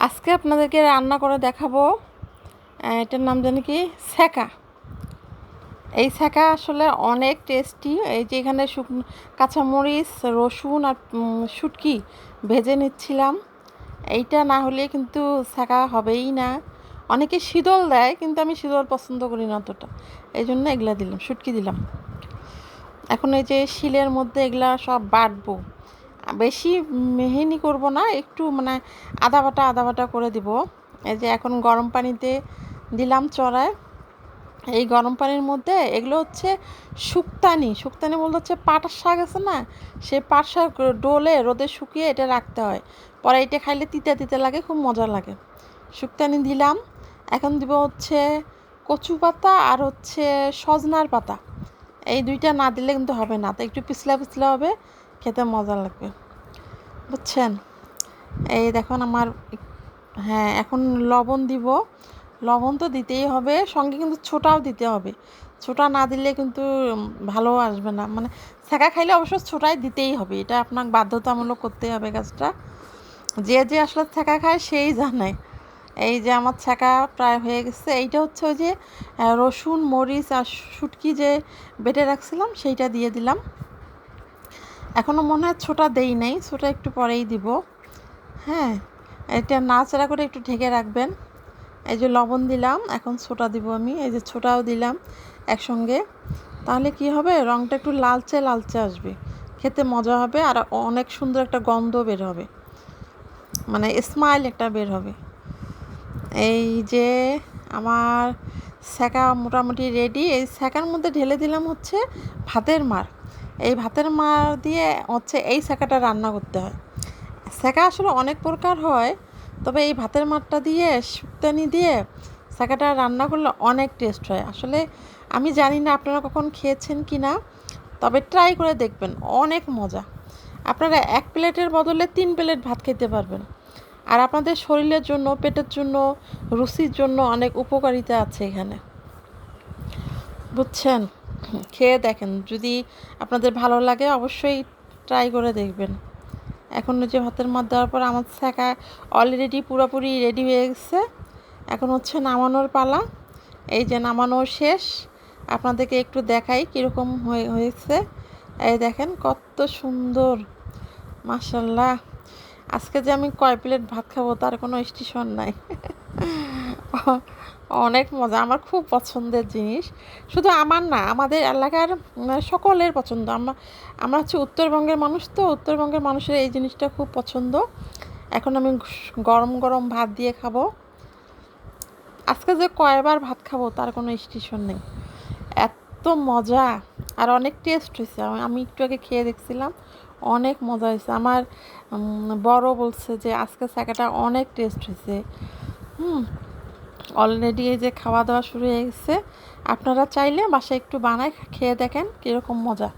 আজকে আপনাদেরকে রান্না করে দেখাবো। এটার নাম জানি কি, ছ্যাঁকা। এই ছ্যাঁকা আসলে অনেক টেস্টি। এই যে এখানে কাঁচামরিচ, রসুন আর শুটকি ভেজে নিচ্ছিলাম। এইটা না হলে কিন্তু ছ্যাঁকা হবেই না। অনেকে শীতল দেয়, কিন্তু আমি শীতল পছন্দ করি না অতটা। এই জন্য এগুলা দিলাম, শুটকি দিলাম। এখন এই যে শিলের মধ্যে এগুলা সব বাটবো। বেশি মেহিনি করব না, একটু মানে আদা বাটা করে দিব। এই যে এখন গরম পানিতে দিলাম চড়ায়। এই গরম পানির মধ্যে এগুলো হচ্ছে শুক্তানি বলতে হচ্ছে পাট শাক আছে না, সেই পাট শাক ডোলে রোদে শুকিয়ে এটা রাখতে হয়। পরে এটা খাইলে তিতা তিতা লাগে, খুব মজা লাগে। শুক্তানি দিলাম। এখন দিব হচ্ছে কচু পাতা আর হচ্ছে সজনার পাতা। এই দুইটা না দিলে কিন্তু হবে না, তো একটু পিছলা পিছলা হবে, খেতে মজা লাগবে, বুঝছেন। এই দেখুন আমার, হ্যাঁ এখন লবণ দিব। লবণ তো দিতেই হবে, সঙ্গে কিন্তু ছোটাও দিতে হবে। ছোটা না দিলে কিন্তু ভালো আসবে না, মানে ছ্যাঁকা খাইলে অবশ্য ছোটাই দিতেই হবে, এটা আপনাকে বাধ্যতামূলক করতেই হবে কাজটা। যে যে আসলে ছ্যাঁকা খায় সেই জানে। এই যে আমার ছ্যাঁকা প্রায় হয়ে গেছে। এইটা হচ্ছে ওই যে রসুন, মরিচ আর শুটকি যে বেটে রাখছিলাম সেইটা দিয়ে দিলাম। এখনও মনে হয় ছোটা দেই নাই, ছোটা একটু পরেই দিব। হ্যাঁ, এটা নাড়াচাড়া করে একটু ঢেকে রাখবেন। এই যে লবণ দিলাম, এখন ছোটা দিব আমি, এই যে ছোটাও দিলাম একসঙ্গে। তাহলে কি হবে, রঙটা একটু লালচে লালচে আসবে, খেতে মজা হবে আর অনেক সুন্দর একটা গন্ধ বের হবে, মানে স্মাইল একটা বের হবে। এই যে আমার ছ্যাঁকা মোটামুটি রেডি। এই ছ্যাঁকার মধ্যে ঢেলে দিলাম হচ্ছে ভাতের মাড়। এই ভাতের মাড় দিয়ে হচ্ছে এই ছ্যাঁকাটা রান্না করতে হয়। ছ্যাঁকা আসলে অনেক প্রকার হয়, তবে এই ভাতের মাড়টা দিয়ে শুক্তানি দিয়ে ছ্যাঁকাটা রান্না করলে অনেক টেস্ট হয়। আসলে আমি জানি না আপনারা কখন খেয়েছেন কি না, তবে ট্রাই করে দেখবেন, অনেক মজা। আপনারা 1 প্লেটের বদলে 3 প্লেট ভাত খেতে পারবেন। আর আপনাদের শরীরের জন্য, পেটের জন্য, রুচির জন্য অনেক উপকারিতা আছে এখানে, বুঝছেন। খেয়ে দেখেন, যদি আপনাদের ভালো লাগে অবশ্যই ট্রাই করে দেখবেন। এখন যে ভাতের মার দেওয়ার পর আমার ছ্যাঁকা অলরেডি পুরোপুরি রেডি হয়ে গেছে। এখন হচ্ছে নামানোর পালা। এই যে নামানো শেষ, আপনাদেরকে একটু দেখাই কীরকম হয়েছে। এই দেখেন কত সুন্দর, মাশাল্লাহ। আজকে যে আমি কয় প্লেট ভাত খাবো তার কোনো স্টেশন নাই। অনেক মজা, আমার খুব পছন্দের জিনিস। শুধু আমার না, আমাদের এলাকার সকলের পছন্দ। আমরা হচ্ছে উত্তরবঙ্গের মানুষ, তো উত্তরবঙ্গের মানুষের এই জিনিসটা খুব পছন্দ। এখন আমি গরম গরম ভাত দিয়ে খাবো। আজকে যে কয়বার ভাত খাবো তার কোনো স্টেশন নেই, এত মজা আর অনেক টেস্ট হয়েছে। আমি একটু আগে খেয়ে দেখছিলাম, অনেক মজা হয়েছে। আমার বড় বলছে যে আজকে ছ্যাঁকাটা অনেক টেস্ট হয়েছে। অলরেডি এই যে খাওয়া দাওয়া শুরু হয়ে গেছে। আপনারা চাইলে বাসায় একটু বানায় খেয়ে দেখেন কীরকম মজা।